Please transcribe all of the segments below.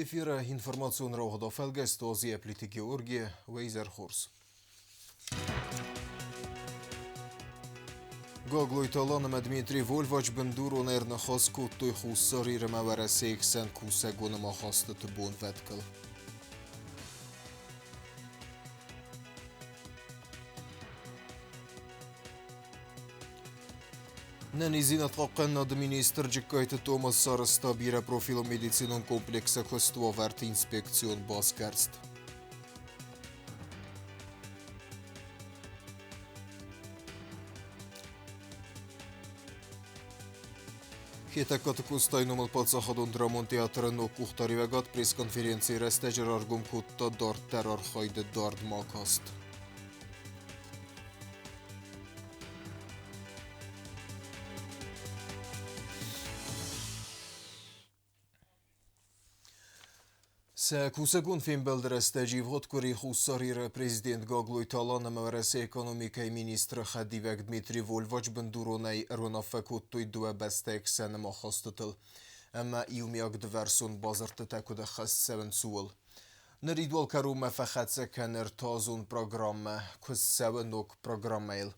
Эфира информацион раугда фэлгэст ози эплити Георгий Вейзерхорс. Гаглой таланам Дмитрий Вольвач бендуру нерна хаску той хуссари ремавересейк сен кусегуна махаста тубун веткл. Нанизина тқаққанна министр джиккайты Томас Сарыста бире профилу медицинон комплекса хлыства верт инспекцион баскерст. Хетеккаты кустайнумал пацахадон драмон театрын окухтари вегат пресс-конференции растежер аргум кутта дарт террор хайды дард макаст. Кусагун фин белдерестежи вход кури хуссарир президент Гаглой талана мавресе экономикай министр Хадивек Дмитрий Вольвач бендуронай ронафекуттуй дуа бестек сен махастытыл. Әмма иумяк дверсон базарты тәкуді хас сәвін суыл. Ныридуал кару мәфәхәтсе кәнер тазун программа, күз сәвін ок программайл.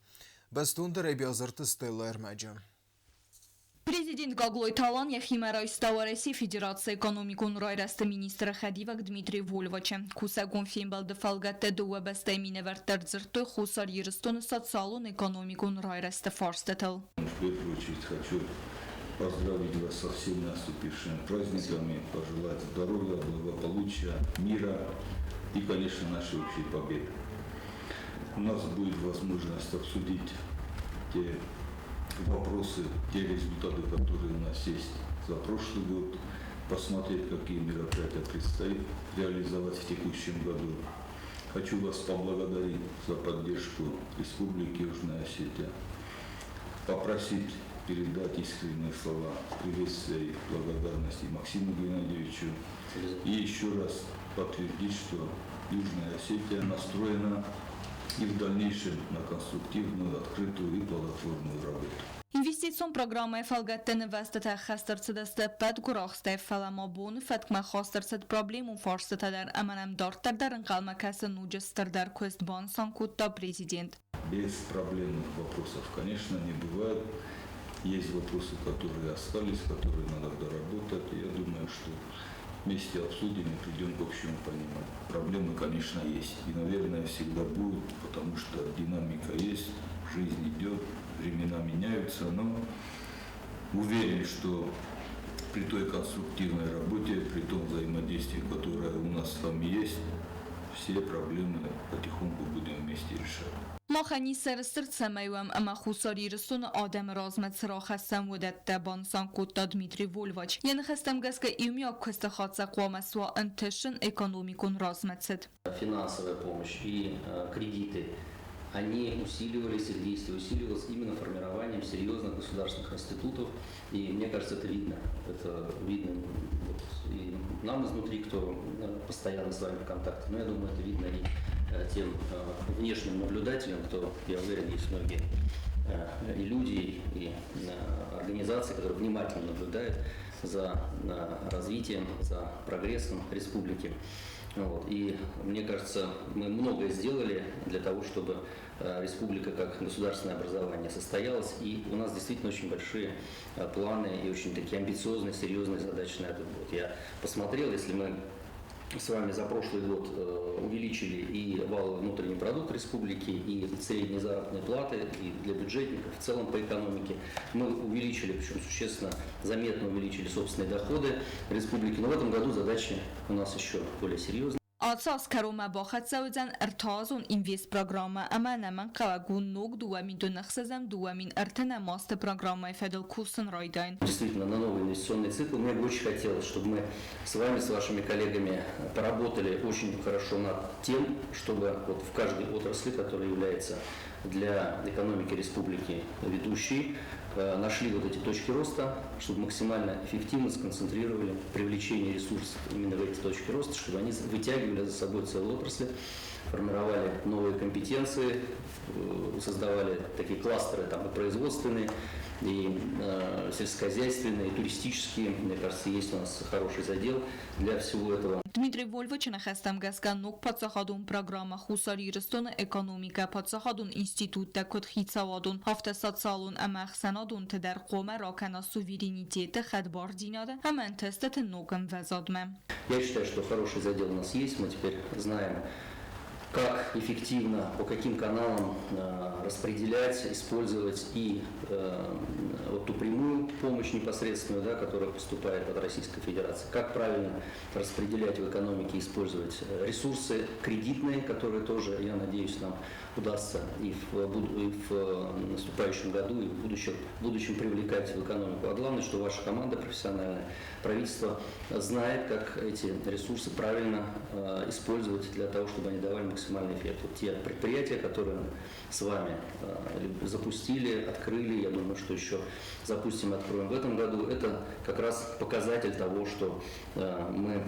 Бәстундыр әбі азырты стелла әрмәджам. Президент Гаглой талан яхимарай Ставареси Федерация экономикун райраста министра Хадивак Дмитрий Вольвача. Кусагун фимбал дефалгатте дуа бестай миневертер дзырты хусар ерстон социалун экономикун райраста фарстатал. В первую очередь хочу поздравить вас со всеми наступившими праздниками, пожелать здоровья, благополучия, мира и, конечно, нашей общей победы. У нас будет возможность обсудить те вопросы, те результаты, которые у нас есть за прошлый год, посмотреть, какие мероприятия предстоит реализовать в текущем году. Хочу вас поблагодарить за поддержку Республики Южная Осетия, попросить передать искренние слова приветствия и благодарности Максиму Геннадьевичу и еще раз подтвердить, что Южная Осетия настроена и в дальнейшем на конструктивную, открытую и плодотворную работу. Инвестицион программа фалгаттен вестата хастарцедасте пет гурахсте фаламабун фаткма хастарцед проблему фарстатадар аманам дартардарен калмакасы нуджестардар квестбан санкутта президент. Без проблемных вопросов, конечно, не бывает. Есть вопросы, которые остались, которые надо доработать. Я думаю, что вместе обсудим и придем к общему пониманию. Проблемы, конечно, есть. И, наверное, всегда будут, потому что динамика есть, жизнь идет, времена меняются. Но уверен, что при той конструктивной работе, при том взаимодействии, которое у нас с вами есть, все проблемы потихоньку будем вместе решать. ماخنی سرستر سمیوام اما خساری رسون آدم رازمت سراخ هستم ودت دبانسان کتا دمیتری وولواچ یعنی خستم گز که ایمیا کست خاصه قوام سوا انتشن экономикун رازمت سد. Финансовая помощь и кредиты, они усиливались, их действие усиливалось именно формированием серьезных государственных институтов. И мне кажется, это видно. Это видно и нам изнутри, кто постоянно с вами в контакте. Но я думаю, это видно и тем внешним наблюдателям, кто, я уверен, есть многие и люди, и организации, которые внимательно наблюдают за развитием, за прогрессом республики. Вот. И мне кажется, мы многое сделали для того, чтобы республика как государственное образование состоялась. И у нас действительно очень большие планы и очень такие амбициозные, серьезные задачи на этот год. Я посмотрел, если мы с вами за прошлый год увеличили и валовый внутренний продукт республики, и средние заработные платы, и для бюджетников, в целом по экономике. Мы увеличили, причем существенно, заметно увеличили собственные доходы республики. Но в этом году задачи у нас еще более серьезные. آساس کروما باخت سوزن ارتازون اینویس پروگرام اما نمن قواگون نوگ دوامین دو نخصزم دوامین ارتنا ماست پروگرام فедал курсен райдайн. Действительно, на новый инвестиционный цикл мне бы очень хотелось, чтобы мы с вами, с вашими коллегами поработали очень хорошо над тем, чтобы вот в каждой отрасли, которая является для экономики республики ведущей, нашли вот эти точки роста, чтобы максимально эффективно сконцентрировали привлечение ресурсов именно в эти точки роста, чтобы они вытягивали за собой целые отрасли, формировали новые компетенции, создавали такие кластеры там, и производственные, и сельскохозяйственные, и туристические. Мне кажется, есть у нас хороший задел для всего этого. Դմիտրի Վոլվոչը նխաստամ գասկան նուկ պացախադուն պրոգրամը խուսարի ռստոնը էկոնոմիկա պացախադուն ինստիտուտը կոդ խիցավադուն հավտեսացալուն ամախսանադուն թդեր қоме ракана суверенитета хадбар динада аман тестет нугам вазадме. Я считаю, что хороший задел у нас есть. Мы теперь знаем, как эффективно, по каким каналам распределять, использовать и вот ту прямую помощь непосредственную, да, которая поступает от Российской Федерации, как правильно распределять в экономике, использовать ресурсы кредитные, которые тоже, я надеюсь, нам удастся и в наступающем году, и в будущем привлекать в экономику. А главное, что ваша команда профессиональная, правительство знает, как эти ресурсы правильно использовать для того, чтобы они давали максимальный эффект. Вот те предприятия, которые с вами запустили, открыли, я думаю, что еще запустим и откроем в этом году, это как раз показатель того, что мы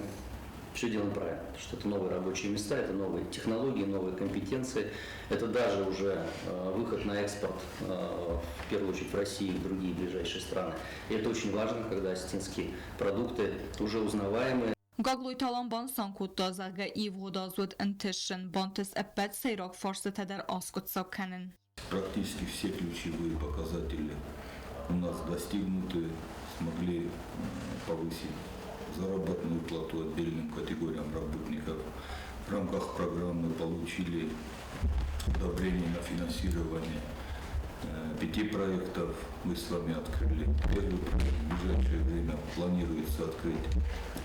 все делаем правильно, потому что это новые рабочие места, это новые технологии, новые компетенции, это даже уже выход на экспорт, в первую очередь в Россию и в другие ближайшие страны. И это очень важно, когда осетинские продукты уже узнаваемые. Գագլույթ ալան բան սանքուտ դազագը իվ հոդազուտ ընթշն բանտս əppət սեյրակ ֆորսը թədər ասկոտ սակքանın. Практически все ключевые показатели у нас достигнуты, смогли повысить заработную плату отдельным категориям работников. В рамках программы получили одобрение на финансирование 5 проектов. Мы с вами открыли первый проект, в ближайшее время планируется открыть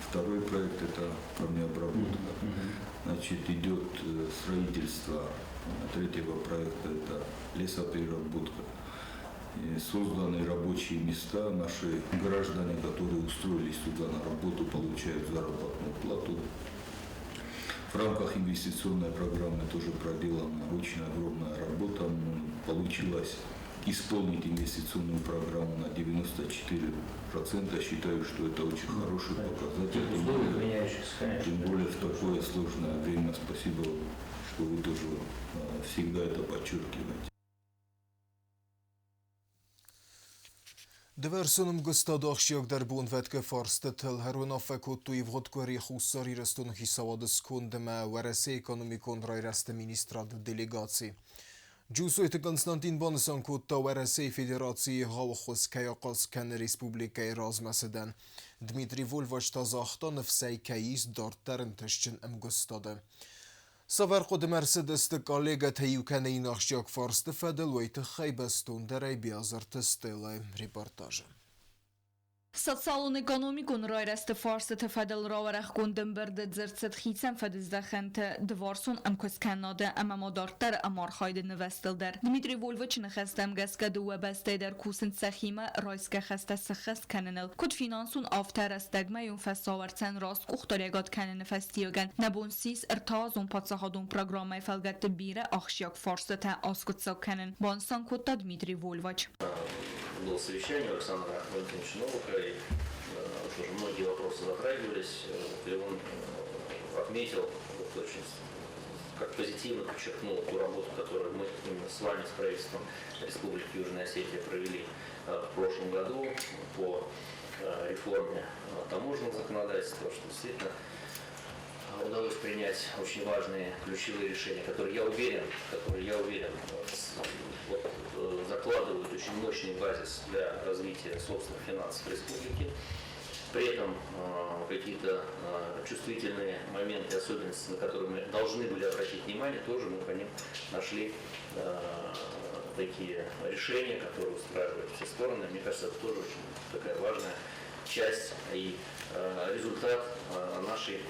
второй проект, это камнеобработка. Значит, идет строительство третьего проекта, это лесопереработка. И созданы рабочие места, наши граждане, которые устроились туда на работу, получают заработную плату. В рамках инвестиционной программы тоже проделана очень огромная работа. Получилось исполнить инвестиционную программу на 94%. Считаю, что это очень хороший показатель. Тем более в такое сложное время. Спасибо, что вы тоже всегда это подчеркиваете. Դվերսունում գստադող շիոք դրբուն վետկը ֆարստըթլ հրունավեկոտու իվ հոտկորի խուսար իրստուն հիսավադս կոնդմը վարեսի էկոնոմիկոն ռայրաստը մինիստրատ դելեգացի։ Ջուսույթը Կոնստանտին բանսան կոտտա վարեսի ֆեդերացիի հավախոս կայակաց կան ռեսպուբլիկայի ռազմասդան Դմիտրի Վոլվոչ տազախտան վսայ կայիս դարտարն թշչն ըմգստադը։ Սավար կոդ մերսեդստը կալեգը թեյուքան էին աղջակ վարստը ֆադել ոյթը խայբաստուն դարայ բիազար թստել է ռիպորտաժը։ Սոցիալուն էկոնոմիկուն ռայրաստը ֆարսը թվադել ռավարախ կոնդն բրդը ձրցդ խիցեն ֆադիզդախենթը դվարսուն ամքոսկանադը ամամոդարտար ամարխայդը նվեստել դեր։ Դմիտրի Վոլվոչ նխաստեմ գասկադու վեբեստեդեր կուսն ծախիմը ռայսկա խաստը սխաստ կաննել։ Կոդ ֆինանսուն ավտարաստագմայուն ֆասավարցան ռաստ ուխտորեգատ կաննը ֆաստիոգան։ Նաբոնսիս ըրթազուն պացախադուն պրոգրամայ ֆալգատը բիրը աղշյակ фарсы թե ասկոցակ կանն։ Բանսան կոտա Դմիտրի Վոլվոչ։ Было совещание у Александра Валентиновича Новака, и тоже многие вопросы затрагивались, и он отметил, очень, как позитивно подчеркнул ту работу, которую мы именно с вами, с правительством Республики Южная Осетия провели в прошлом году по реформе таможенного законодательства, что действительно удалось принять очень важные ключевые решения, которые я уверен, закладывают очень мощный базис для развития собственных финансов республики. При этом какие-то чувствительные моменты, особенности, на которые мы должны были обратить внимание, тоже мы по ним нашли такие решения, которые устраивают все стороны. Мне кажется, это тоже очень такая важная часть и результат нашей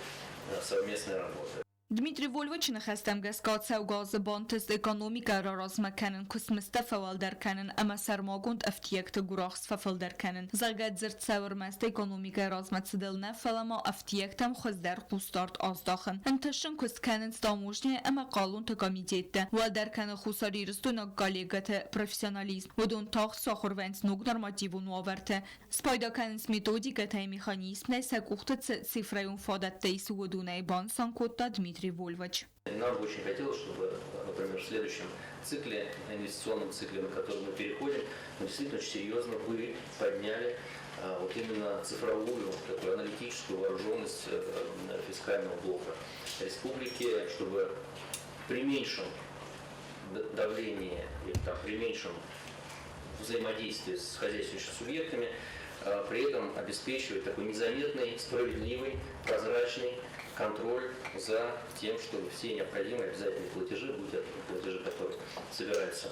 совместной работы. Դմիտրի Վոլվոչը նխաստեմ գասկացավ գազը բանտս էկոնոմիկա ռարազմականն կուսմստա ֆավալդարկանն ամասարմագունդ ըվտիեկտը գուրախս ֆավալդարկանն զարգատ զրցավր մաստ էկոնոմիկա ռազմացդելնա ֆալամա ըվտիեկտամ խոզդար խուստարտ ազդախն ընթշն կուսկանն ստամուժնի ամա կալուն տկամիտետը վալդարկանը խուսարի ռստունը կալեգատը պրոֆեսիոնալիզմ ոդուն թաղ սախորվենց նուկ նորմատիվուն ուավերտը սպայդականս մետոդիկա թայ մեխանիզմն է սակուղտը цифрայուն ֆադատտեիս ոդունայ բանսան կոտտա Դմիտրի Վոլվոչ. Нам бы очень хотелось, чтобы вот например, в следующем цикле, инвестиционном цикле, на который мы переходим, мы действительно очень серьезно бы подняли вот именно цифровую, такую аналитическую вооруженность фискального блока республики, чтобы при меньшем давлении или там, при меньшем взаимодействии с хозяйствующими субъектами, при этом обеспечивать такой незаметный, справедливый, прозрачный контроль за тем, чтобы все необходимые обязательные платежи, будь это платежи, которые собираются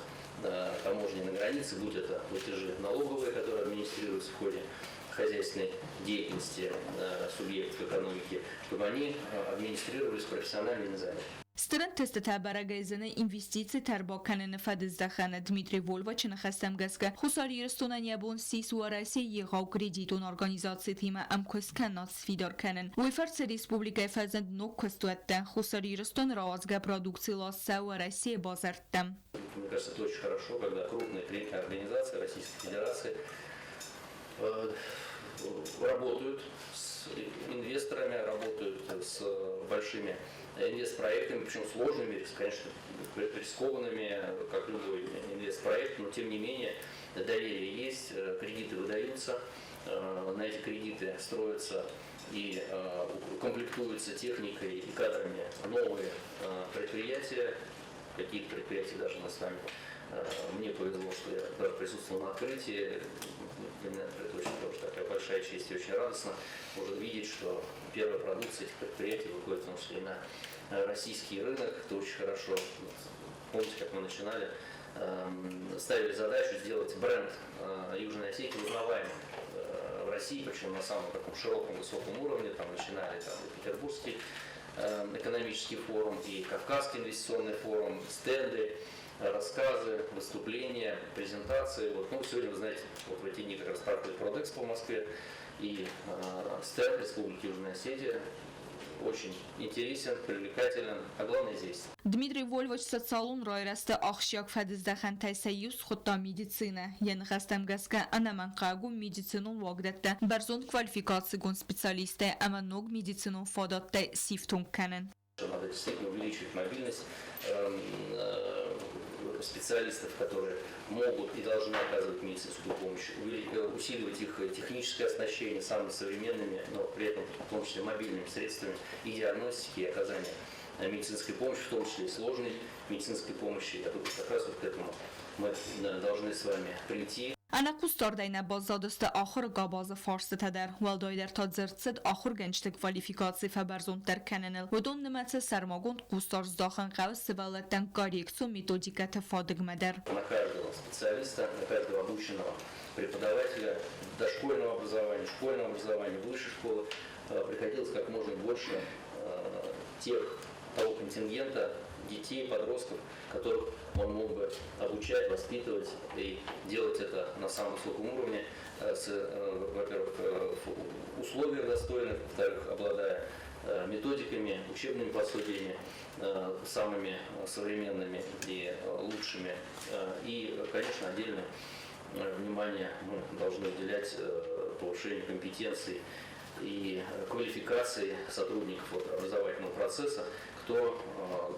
таможней на границе, будь это платежи налоговые, которые администрируются в ходе хозяйственной деятельности субъектов экономики, чтобы они администрировались профессионально и незаметно. Strân testete baragayzını investitsiya tərbakanını fədizdaxanı Dmitri Volvaçını xəstəm qəzgə xusari rəstonaniya bun sis və rəsi yığav kreditun organizasiya tima əmkəskən nasfidar kənin. Uyfartsə Respublika fəzənd nok kəstuətdə xusari rəston razgə produksiyla və rəsi bazartdəm. Мне кажется, это очень хорошо, когда крупные кредитные организации Российской Федерации работают с инвесторами, работают с большими инвестпроектами, причем сложными, конечно, рискованными, как любой инвестпроект, но тем не менее доверие есть, кредиты выдаются, на эти кредиты строятся и комплектуются техникой и кадрами новые предприятия, какие-то предприятия даже мы с вами. Мне повезло, что я даже присутствовал на открытии. Для меня это очень тоже такая большая честь и очень радостно уже видеть, что первая продукция этих предприятий выходит в том числе на российский рынок. Это очень хорошо. Помните, как мы начинали, ставили задачу сделать бренд Южной Осетии узнаваемым в России, причем на самом таком широком, высоком уровне. Там начинали и Петербургский экономический форум, и Кавказский инвестиционный форум, стенды, рассказы, выступления, презентации. Вот, ну, сегодня, вы знаете, вот в эти дни как раз проходит Продэкспо в Москве, и стенд Республики Южная Осетия очень интересен, привлекателен, а главное здесь. Dmitri Volvaç Satsalun Royrəstə Axşiyak Fədizdaxan Təysəyyüz Xutta Meditsina, yəni xəstəm qəzgə ənəmən qağun meditsinun vaqdətdə bərzon kvalifikasigun специалисты əmənog meditsinun fadatdə siftun kənin. Надо действительно увеличивать мобильность специалистов, которые могут и должны оказывать медицинскую помощь, усиливать их техническое оснащение самыми современными, но при этом в том числе мобильными средствами и диагностики, и оказания медицинской помощи, в том числе и сложной медицинской помощи. И как раз вот к этому мы должны с вами прийти. Ana qustardayna bazadəstə axır qabazı farsı tədər, vəldaylər tadzırtsıd axır gençlik kvalifikasi fəbərzont dərkənənil, vədon nümətsə sərmagont qustarzdaqın qəvz səvələtdən korreksiyon metodikəti fadıqmədər. На каждого специалиста, на каждого обученного преподавателя дошкольного образования, школьного образования, высшей школы приходилось как можно больше того контингента детей, подростков, которых он мог бы обучать, воспитывать и делать это на самом высоком уровне, во-первых, в условиях достойных, во-вторых, обладая методиками, учебными пособиями, самыми современными и лучшими. И, конечно, отдельное внимание мы должны уделять повышению компетенций и квалификации сотрудников образовательного процесса, кто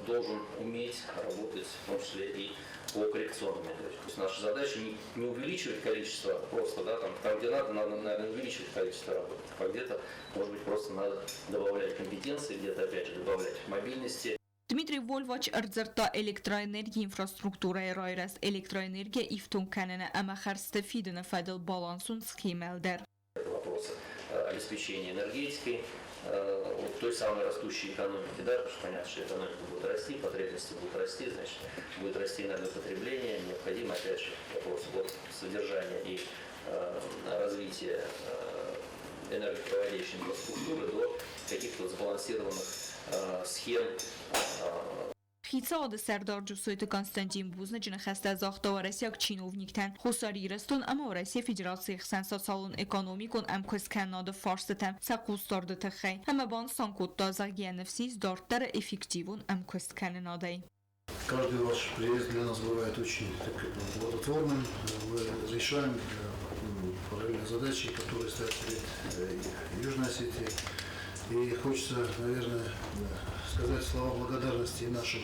должен уметь работать, в том числе и по коррекционным методикам. То есть наша задача не увеличивать количество просто, да, там где надо, наверное, увеличивать количество работы, а где-то, может быть, просто надо добавлять компетенции, где-то, опять же, добавлять мобильности. Dmitri Volvaç արձրտա էլեկտրոէներգիա ինֆրաստրուկտուրայի ռայրես էլեկտրոէներգիա իվտուն կանենը ամախարստը ֆիդնը ֆադել բալանսուն սխիմելդեր. Вопросы обеспечения энергетикой, той самой растущей экономики, да, потому что понятно, что экономика будет расти, потребности будут расти, значит, будет расти энергопотребление, необходимо, опять же, вопрос от содержания и развития энергопроводящей инфраструктуры до каких-то сбалансированных схем. Խիցադը Սերդար Ջուսոյտը Կոնստանտին Բուզնջնը խստա զախտավարեսյակ չինովնիկտան խուսարի ռեստոն ամա Ռոսիա Ֆեդերացիի սենսացիոն էկոնոմիկոն ամքոսկանադը ֆարստը սակուստորդը թխայ համաբան санкут дазагияневсиз дортер эффективун амкостканенадай. Каждый ваш приезд для нас бывает очень плодотворным. Мы решаем параллельные задачи, которые стоят перед Южной Осетией. И хочется, наверное, сказать слова благодарности нашим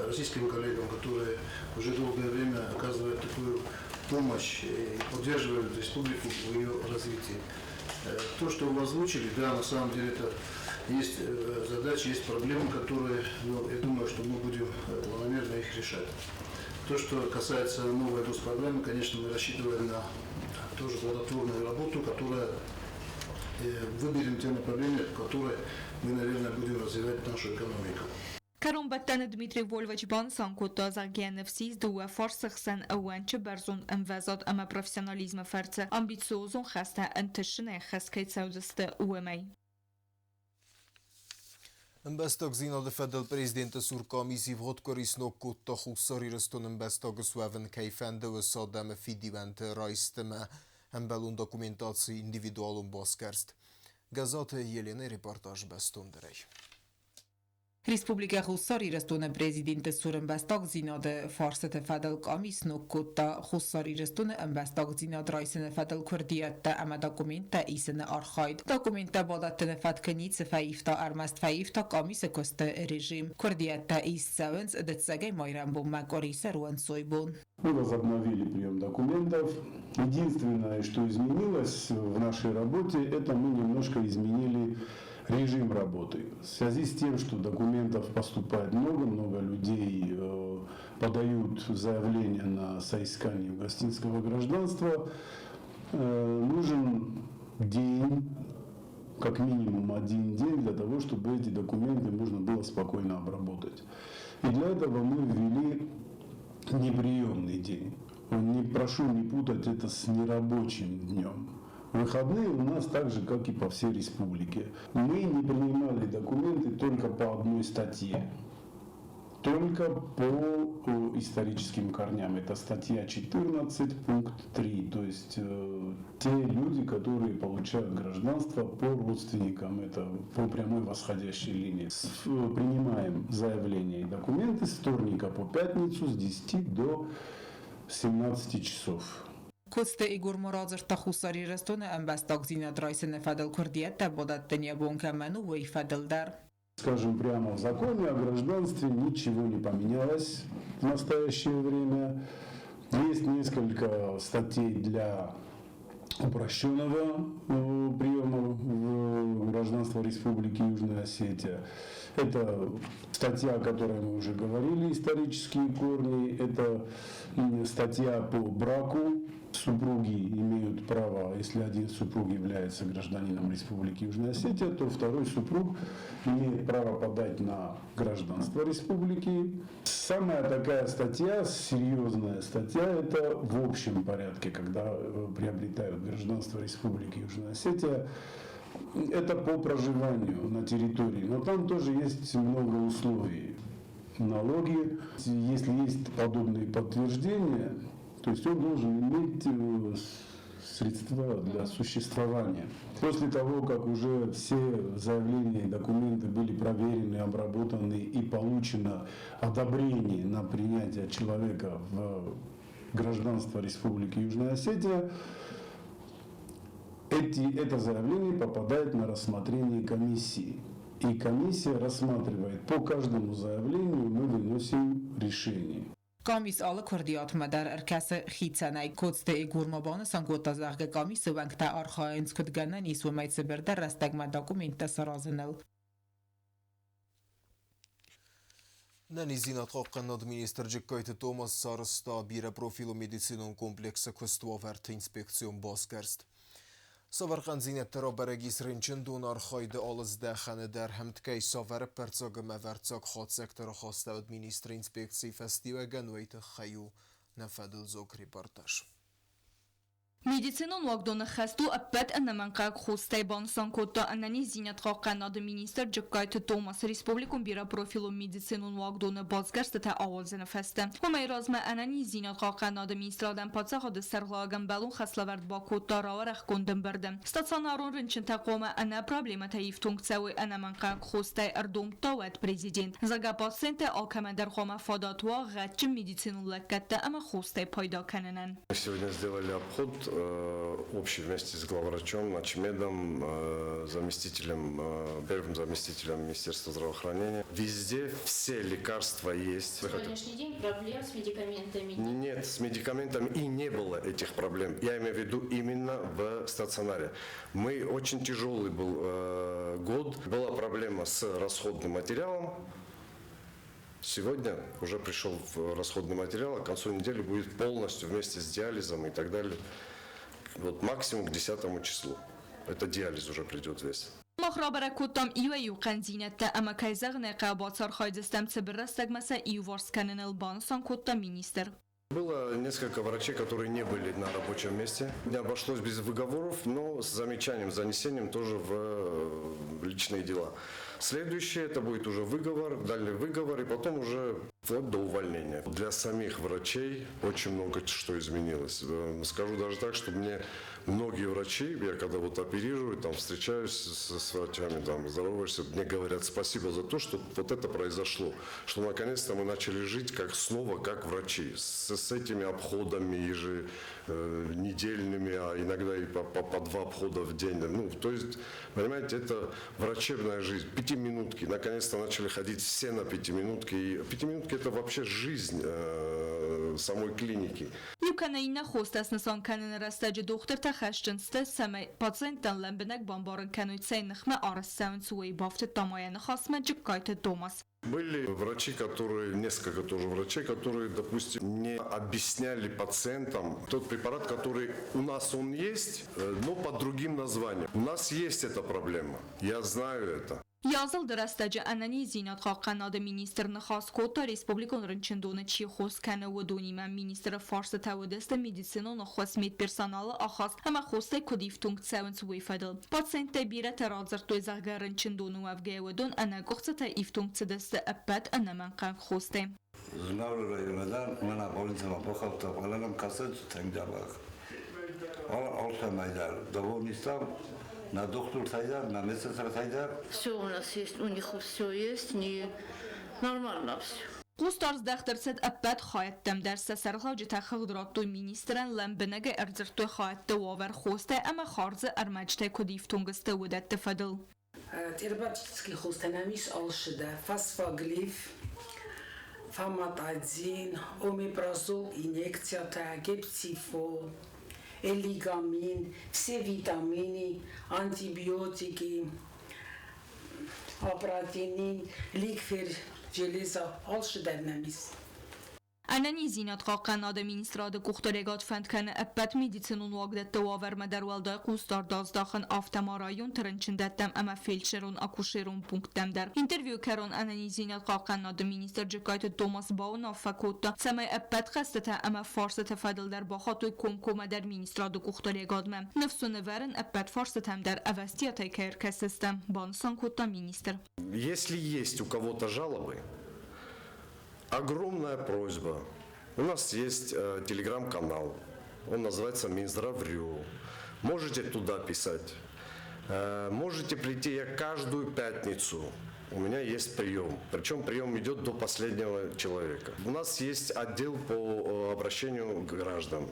российским коллегам, которые уже долгое время оказывают такую помощь и поддерживают республику в ее развитии. То, что вы озвучили, да, на самом деле это есть задачи, есть проблемы, которые, я думаю, что мы будем планомерно их решать. То, что касается новой госпрограммы, конечно, мы рассчитываем на тоже плодотворную работу, которая выберем те направления, в которые мы, наверное, будем развивать нашу экономику. Карон Баттан Дмитрий Вольвач Бансан Кута Загьян Фсиз Дуа Форсахсан Ауанче Барзун Амвазот Ама профессионализма Ферце Амбициозун Хаста Антышне Хаскайт Саудасте Уэмей. Îmbestag Zinad Fedel prezidente surka misiv hodkorisnok kutta husszariraston îmbestag suaven kejfende văsadem fidivent raisteme embelun dokumentații individualum boskerst. Gazate Елена reportaj bestondrej. Республика Хуссарирաստун президенте Суренбестаг Зинаде Фарсете Федел Камиснук Кутта Хуссарирастун Эмбестаг Зинад Райсене Федел Курдиетте Ама документа Исене Архайд. Документа Бадаттене Федкенице Фаифта Армест Фаифта Камисе Косте режим. Курдиетте Иссевенс Децеге Майрамбум Макорисе Руан Сойбун. Мы возобновили прием документов. Единственное, что изменилось в нашей работе, это мы немножко изменили режим работы. В связи с тем, что документов поступает много людей подают заявление на соискание гостинского гражданства, нужен день, как минимум один день, для того, чтобы эти документы можно было спокойно обработать. И для этого мы ввели неприемный день. Прошу не путать это с нерабочим днем. Выходные у нас так же, как и по всей республике. Мы не принимали документы только по одной статье. Только по историческим корням. Это статья 14, пункт 3. То есть те люди, которые получают гражданство по родственникам. Это по прямой восходящей линии. Принимаем заявления и документы с вторника по пятницу с 10 до 17 часов. Косте Игор Мурадзер Тахусарирастуне Эмбестаг Зинад Райсене Федел Курдиетте Бодаттене Бункамену Вей Феделдар. Скажем прямо, в законе о гражданстве ничего не поменялось в настоящее время. Есть несколько статей для упрощенного приема в гражданство Республики Южная Осетия. Это статья, о которой мы уже говорили, исторические корни. Это статья по браку. Супруги имеют право, если один супруг является гражданином Республики Южная Осетия, то второй супруг имеет право подать на гражданство республики. Самая такая статья, серьезная статья, это в общем порядке, когда приобретают гражданство Республики Южная Осетия. Это по проживанию на территории, но там тоже есть много условий. Налоги, если есть подобные подтверждения, то есть он должен иметь средства для существования. После того, как уже все заявления и документы были проверены, обработаны и получено одобрение на принятие человека в гражданство Республики Южная Осетия, это заявление попадает на рассмотрение комиссии. И комиссия рассматривает по каждому заявлению, мы выносим решение. Կամիս ալը քրդիատ մդար արկասը խիցանայ կոծտե գուրմաբանը սանգոտազաղգը կամիսը վանկտա արխայենց կդգանան իսվմայցը բերդար ռաստագմա դոկումենտը սարազնել. Nani Zinad Haqqan adminisztr Ġekkajti Thomas Sarsta bira profilu medicinum kompleksa kvestuvert inspekcijon Baskerst. Savarqan zinettera beregistrin csendón archajde alazdáxane derhemtkej savare percag mevercag hat szektora haszta adminisztr inspekcji fesztivál genvejte hajú nefedül zog reportás. Медицинон локдона хасту аппет анаманкак хустай бансан котта анани зинят хақанад министр Ġekkajti Thomas республикум бира профилу медицинон локдона базгарста та авазен фесте. Хумай разма анани зинят хақанад министрадан пацахад сарлаган балун хаславерд ба котта раварах конден бердем. Стационарон ринчин тaqoma ana problema taif funkciyawi anamankak хустай ардум тавет президент. Зага пациенте алкамендер хома фадатва гатчим медицинон леккатта ама хустай пайда кананан. Сегодня сделали обход общий вместе с главврачом, начмедом, первым заместителем Министерства здравоохранения. Везде все лекарства есть. На сегодняшний день проблем с медикаментами нет? Нет, с медикаментами и не было этих проблем. Я имею в виду именно в стационаре. Очень тяжелый был год. Была проблема с расходным материалом. Сегодня уже пришел расходный материал, а к концу недели будет полностью вместе с диализом и так далее. Вот максимум к 10 числу. Это диализ уже придет весь. مخابره کتام ایو قنزینت اما کایزغ نقا باطار خایدستم تبرستگ مثلا ایو ورسکنن البانسان کتام министр. Было несколько врачей, которые не были на рабочем месте. Не обошлось без выговоров, но с замечанием, занесением тоже в личные дела. Следующее это будет уже выговор, далее выговор и потом уже вплоть до увольнения. Для самих врачей очень много что изменилось. Скажу даже так, что мне многие врачи, я когда вот оперирую, там встречаюсь с врачами, там здороваешься, мне говорят спасибо за то, что вот это произошло, что наконец-то мы начали жить снова как врачи, с этими обходами еженедельными, а иногда и по 2 обхода в день. Ну, то есть, понимаете, это врачебная жизнь. Пятиминутки. Наконец-то начали ходить все на пятиминутки. И пятиминутки это вообще жизнь самой клиники. Юканайна хостас насан канен растаج доктор تخشنسته سمع پاتنتان لنبنک بامبارن کنوی цей нахме арастаун суэй бафты тамаяны хасма джиккайты Томас. Были врачи, несколько тоже врачей, которые, допустим, не объясняли пациентам тот препарат, который у нас он есть, но под другим названием. У нас есть эта проблема. Я знаю это. Yazıl dırastacı anani zinat qaqanadı minister nxas kota respublikon rınçındonu çi xos kana ودونیمن minister farsı tavodest medisinon xos med personalı axas ama xosta kodiftung tsavns wefadl patsente bire terazır toyzaggar rınçındonu avgaya ودون ana qoxta iftung tsedest appat anaman qan xoste Znavru rayonundan mana politsiyama boqabda qalanam qasa tangdabaq. Olsa maydar davonistam на доктор Сайдар, на медсестра Сайдар. Все у нас есть, у них все есть, нормально все. Qustarz daxtarsat appat xayattam darsa sarxavji taxigdrattu ministran lambinaga erzirtu xayatda waver xosta ama xarzi armajta kodiftungusta wadat tafadl. Терапевтический хостанамис алшида, фосфоглиф, фаматадин, омепразол, инъекция, гепсифол, элигамин, все витамины, антибиотики, апратинин, ликвер, железо, алшидернамис. Anani zinat qaqanadı ministradı kuxtaregat fəndkəni əppət medisinun vaqdətdə vaver mədərvalda qustar dazdaxın avtamarayon tırınçındətdəm əmə felçerun akuşerun punktdəmdər. Interview kəron anani zinat qaqanadı minister cəkaytı Thomas Bauna fəkotda səməy əppət xəstətə əmə farsı təfədildər baxatoy komkomədər ministradı kuxtaregadməm. Nefsunu verin əppət farsı təmdər əvəstiyatay kəyir kəsistəm. Bansan kotda minister. Если есть у кого-то жалобы, огромная просьба. У нас есть телеграм-канал. Он называется Минздраврю. Можете туда писать. Можете прийти. Я каждую пятницу. У меня есть прием. Причем прием идет до последнего человека. У нас есть отдел по обращению к гражданам.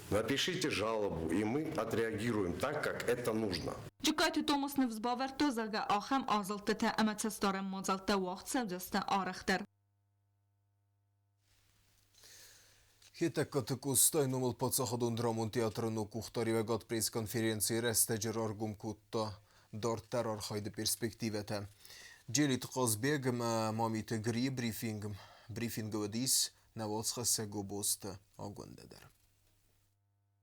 Напишите жалобу, и мы отреагируем так, как это нужно. Джикайты Томас невзбавер тозага ахам азалтыта әмәтсәстарым мозалта вақт сәвдәсті арықтыр. Хетек катыкустай номыл пацахадун драмон театрыну кухтаривегат пресс-конференции рестеджер аргум кутта дартар архайды перспективете. Джелит Қазбегім мамиты гри брифинговадис навоцхасы губосты агундедер.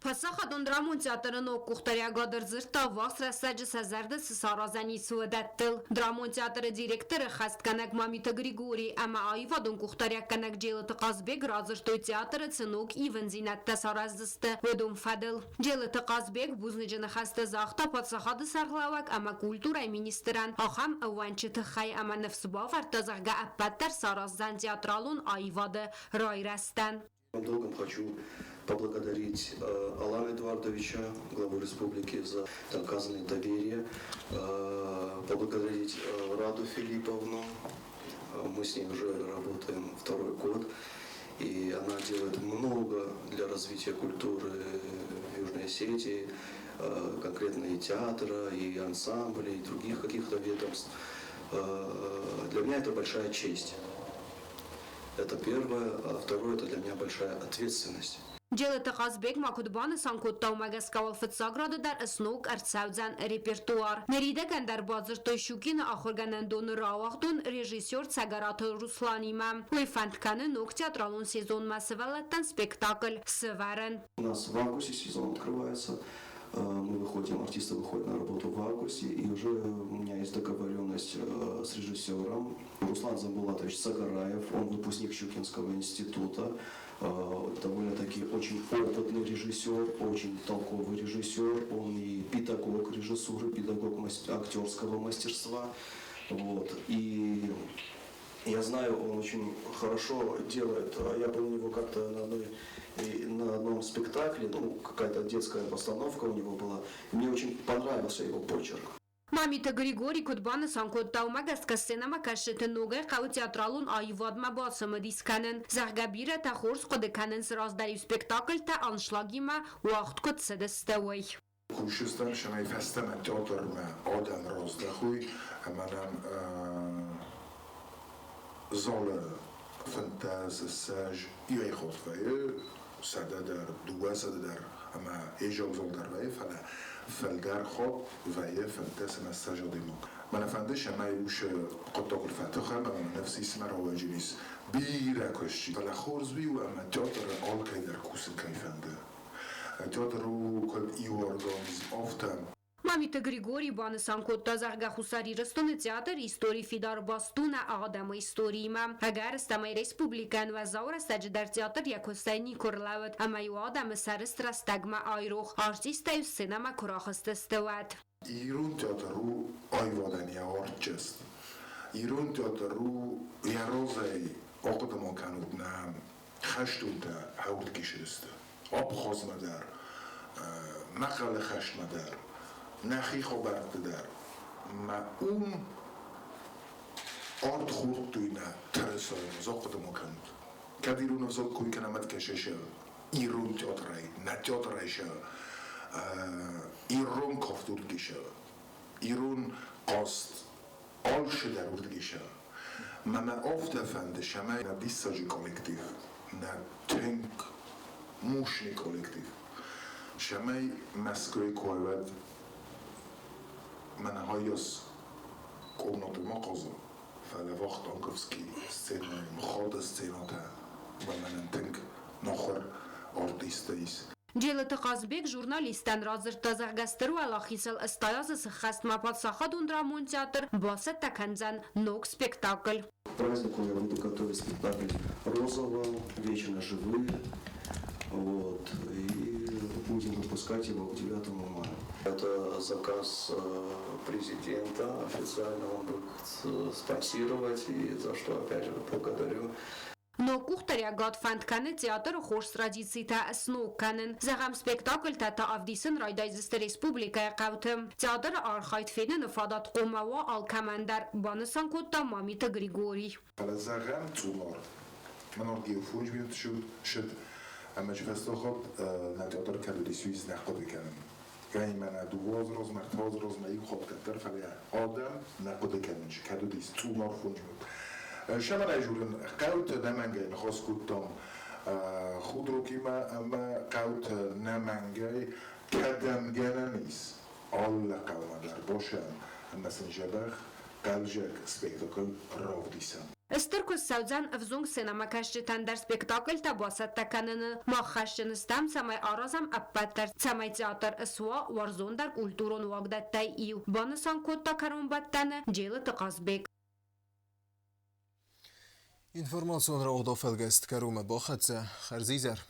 Пасахадун драмон театрын оқуқтарияғадыр зырта вақс рәсәджі сәзәрді сысаразәні суыдәттіл. Драмон театры директоры қастканак Мамита Григорий әмі айвадун құқтарияққанак Джелыты Қазбек разыртой театры цынок ивен зинәтті сараздысты өдім фәділ. Джелыты Қазбек бұзныжыны қасты зақта пасахады сарғлауак әмі культура министран ахам әуанчыты қай әмі нефсуба вартазарға әппәттер сараздан театралун айвады райрастан. Долгом хочу поблагодарить Алана Эдуардовича, главу республики, за оказанное доверие, поблагодарить Раду Филипповну, мы с ней уже работаем 2-й год, и она делает много для развития культуры в Южной Осетии, конкретно и театра, и ансамбля, и других каких-то ведомств. Для меня это большая честь. Это первое. А второе, это для меня большая ответственность. Ջելը տղազբեկ մակուդբանը սանկոտտավ մագասկավալ ֆծագրադը դար ասնոկ արցավձան ռեպերտուար։ Ներիդական դար բազրտոյ շուկինը ախորգանան դոնը ռավաղդուն ռեժիսոր Ցագարաթ Русланима։ Ой фантканы ног театралун сезон массовалаттан спектакль «Сыварен». У нас в августе сезон открывается. Мы выходим, артисты выходят на работу в августе, и уже у меня есть договоренность с режиссером. Руслан Замбулатович Цагараев, он выпускник Щукинского института, довольно-таки очень опытный режиссер, очень толковый режиссер, он и педагог режиссуры, педагог актерского мастерства. Вот. И я знаю, он очень хорошо делает. Я был у него как-то на одном спектакле, какая-то детская постановка у него была. И мне очень понравился его почерк. Մամիտը Գրիգորի Կուդբանը սանկոտտավ մագասկա սենամա կաշետը նոգը қау театралուն այվադմա բացımı դիսկանın. Զաղգաբիրը та խորս қոդեկանın սրազդարի спектакль та անշլագիմա ու աղթկոտ սդստավay. Kuşistan şamay festeme teatrma adam razdaxuy amanam zala fantaz saj iri khotfaye sadadar dua sadadar ama ejog zoldar vaye fala فالدار خب ويا فانتاس مساج ديمو ما نفندش ما يوش قطق الفاتحة ما نفسي اسمه رواجينيس بيرا كشي فلا خورز بي وما تياتر آل كيدر كوسن كيفنده تياتر رو كل ايوارغانيز افتم Մամիտը Գրիգորի բանը սանկոտտա զարգախուսարի ռստոնը театр истории фидар бастуна Адама историма. Агар стамай республикан ва заура садждар театр якосайни курлават амаю Адама сарыстра стагма айрух артистаю синема курахыстыстыват. Ирун театру айвадани арчест. Ирун театру ярозай окудам канутна хаштунта хаурт киширисты. Абхозмадар, нахал хашмадар. نخی خبرت در ما اون آرد خورد توی نه ترسای مزاق مکند کدیرون افزاد کوی کنمت کششه ایرون تیاترای نه تیاترایشه ایرون کافتورگیشه ایرون قاست آلش درورگیشه ما آفت افنده شمه نه دیساجی کولکتیف نه تنک موشنی کولکتیف شمه مسکوی کوید من هایس قومت مقازم فعلا وقت آنکوفسکی سцена مخاط سцена تا و من انتنگ نخور آرتیستاییس Ջելը տղազբեկ ժուրնալիստան ռազր տազաղգաստրու ալախիսել ըստայազը սխաստ մապատ սախադուն դրամուն театр բասը տականձան նոգ спектакль. К празднику я буду готовить спектакль «Розово», «Вечно живые». Вот, и будем выпускать его к 9 мая. Это заказ президента, официально он будет спонсировать, и за что опять же благодарю. Но кухтаря Godfandkane театр хорс традиции та снукканен. Загам спектакль та авдисен райдайзест республика қавтым. Театр архайт фенен фадат қомава алкамендар банысан котта Мамита Григорий. Загам цумар. Манор геофунж бинт шуд اما جفسته خود نتیاتر کلودی سویز نخود کنم یعنی من دواز روز مرتاز روز مایی خود کتر فلی آدم نخود کننش کلودی تو مارفونج بود شما نجورن قوت نمنگی نخواست کتم خود رو که اما قوت نمنگی کدمگنه نیست آل قومه در باشم مثل جبخ قلجک سپیکتاکل راو دیسم Ստրկոս սաուձան վզունգ սենամակաշճտան դար սպեկտակլ տա բասատտականնը մախաշճնստամ սամայ առազամ ապպատար սամայ театр ըսուա վարզոնդար կուլտուրոն ուագդատտայ իու բանըսան կոտտա կարոն բատտանը ջելը տղազբեկ Ինվորմացիոն ռողդով ելգեստ կրումը բոխացը խրզիզար